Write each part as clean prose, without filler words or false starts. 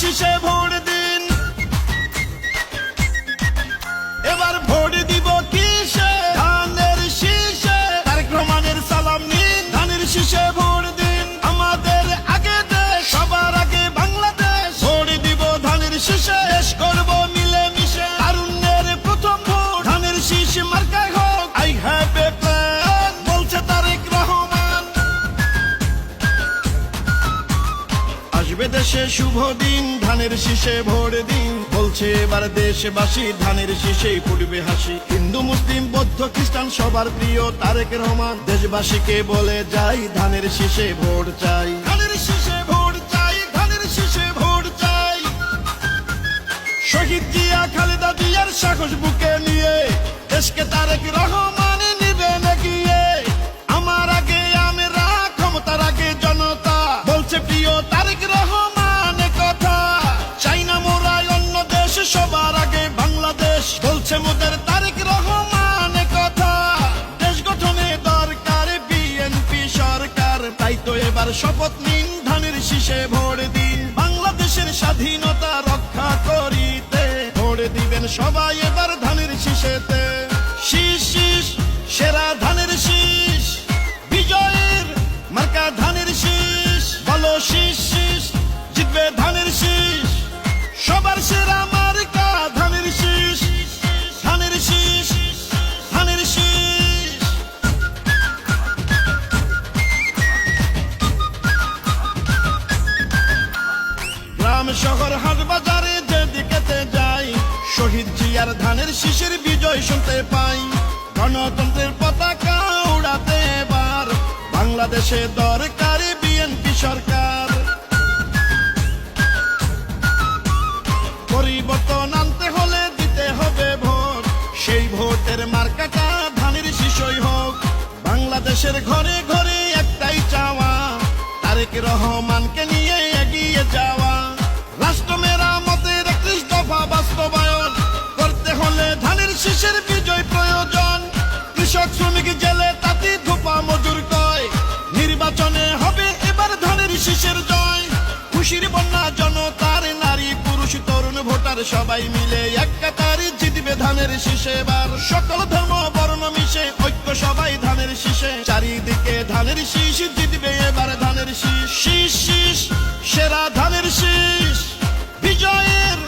শীষে ভোট দিন। এবার ভোট দিব কিসে? ধানের শীষে। তারেক রহমানের সালাম নিন, ধানের শীষে ভোট দিন। আমাদের আগে দেশ, সবার আগে বাংলাদেশ। ভোট দিব ধানের শীষে, দেশ করব মিলে মিশে। তারুণ্যের প্রথম ভোট ধানের শীষ মার্কায় হোক। আই হ্যাভ এ প্ল্যান, বলছে তারেক রহমান। আসবে দেশে শুভ দিন, ধানের শীষে ভোট দিন। বলছে এবার দেশবাসী, ধানের শীষেই ফুটবে হাসি। হিন্দু মুসলিম বৌদ্ধ খ্রিস্টান সবার প্রিয় তারেক রহমান। দেশবাসীকে বলে যাই, ধানের শীষে ভোট চাই। ধানের শীষে ভোট চাই, ধানের শীষে ভোট চাই। শহীদ জিয়া খালেদা জিয়ার সাহস বুকে নিয়ে দেশকে তারেক রহমান নিবেন এগিয়ে। আমার আগে আমরা, ক্ষমতার আগে জনতা, বলছে প্রিয় তারেক রহমান কথা। চাই না মোরা অন্য দেশ, সবার আগে বাংলাদেশ, বলছে মোদের তারেক রহমান কথা। দেশ গঠনে দরকার বিএনপি সরকার, তাই তো এবার শপথ নিন, ধানের শীষে ভোট দিন। বাংলাদেশের স্বাধীনতা রক্ষা করিতে ভোট দিবেন সবাই এবার ধানের শীষেতে। শীষ শীষ সেরা ধানের শীষ, বিজয়ের মার্কা ধানের শীষ। বলো শীষ শীষ, জিতবে ধানের শীষ। সবার সেরা মার্কা ধানের শীষ, ধানের শীষ, ধানের শীষ। গ্রাম শহর হাট বাজারে যেদিকেতে যাই, শহীদ জিয়ার ধানের শীষের বিজয় শুনতে পাই। গণতন্ত্রের পতাকা উড়াতে এবার বাংলাদেশে দরকার বিএনপি সরকার। পরিবর্তন আনতে হলে দিতে হবে ভোট, সেই ভোটের মার্কাটা ধানের শীষই হোক। বাংলাদেশের ঘরে ঘরে একটাই চাওয়া, তারেক রহমানকে নিয়ে এগিয়ে যাওয়া। রাষ্ট্র মেরামতের 31 দফা বাস্তবায়ন করতে হলে ধানের শীষের বিজয় প্রয়োজন। কৃষক শ্রমিক জেলে তাঁতি ধোপা মজুর কয়, নির্বাচনে হবে এবার ধানের শীষের জয়। খুশির বন্যা জনতার, নারী পুরুষ তরুণ ভোটার সবাই মিলে এক কাতারে জিতবে ধানের শীষে এবার। সকল ধর্ম বর্ণ মিশে ঐক্য সবাই ধানের শীষে। চারিদিকে ধানের শীষ, জিতবে এবার ধানের শীষ। শীষ শীষ সেরা ধানের শীষ, বিজয়ের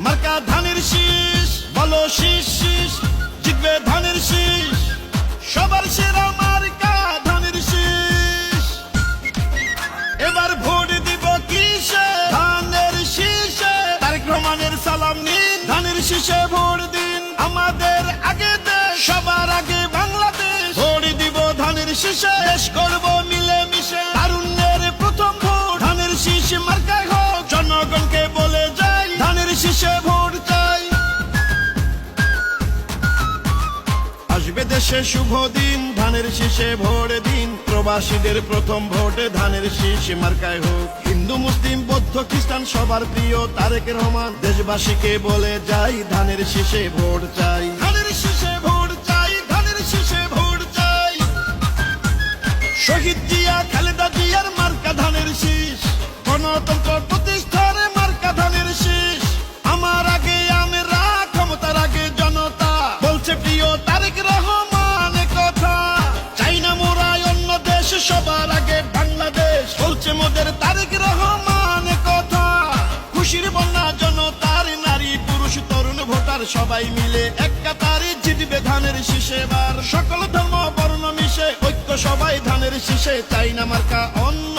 মার্কা ধানের শীষ। বলো শীষ শীষ, জিতবে ধানের শীষ। সবার সেরা মার্কা ধানের শীষ। এবার ভোট দিব কিসে? ধানের শীষে। তারেক রহমানের সালাম নিন, ধানের শীষে ভোট দিন। আমাদের আগে দেশ, সবার আগে বাংলাদেশ। ভোট দিব ধানের শীষে, দেশ করব মিলে মিশে। তারুণ্যের প্রথম ভোট ধানের শীষ মার্কায় হোক। জনগণকে বলে যাই, ধানের শীষে ভোট চাই। আসবে দেশে শুভ দিন, ধানের শীষে ভোট দিন। প্রবাসীদের প্রথম ভোট ধানের শীষ মার্কায় হোক। হিন্দু মুসলিম বৌদ্ধ খ্রিস্টান সবার প্রিয় তারেক রহমান। দেশবাসীকে বলে যাই, ধানের শীষে ভোট চাই। ধানের শীষে ভোট চাই, ধানের শীষে ভোট চাই। শহীদ জিয়া খালেদা জিয়ার মার্কা ধানের শীষ। গণতন্ত্র প্রতিষ্ঠার মার্কা ধানের শীষ। আমার আগে আমরা, ক্ষমতার আগে জনতা, বলছে প্রিয় তারেক রহমান কথা। চাই না মোরা অন্য দেশ, সবার আগে বাংলাদেশ, বলছে মোদের তারেক রহমান কথা। খুশির বন্যা জনতার, নারী পুরুষ তরুণ ভোটার সবাই মিলে এক কাতারে জিতবে ধানের শীষে এবার। সকল ধর্ম বর্ণ মিশে ঐক্য সবাই ধানের শীষে। চাই না মার্কা অন্য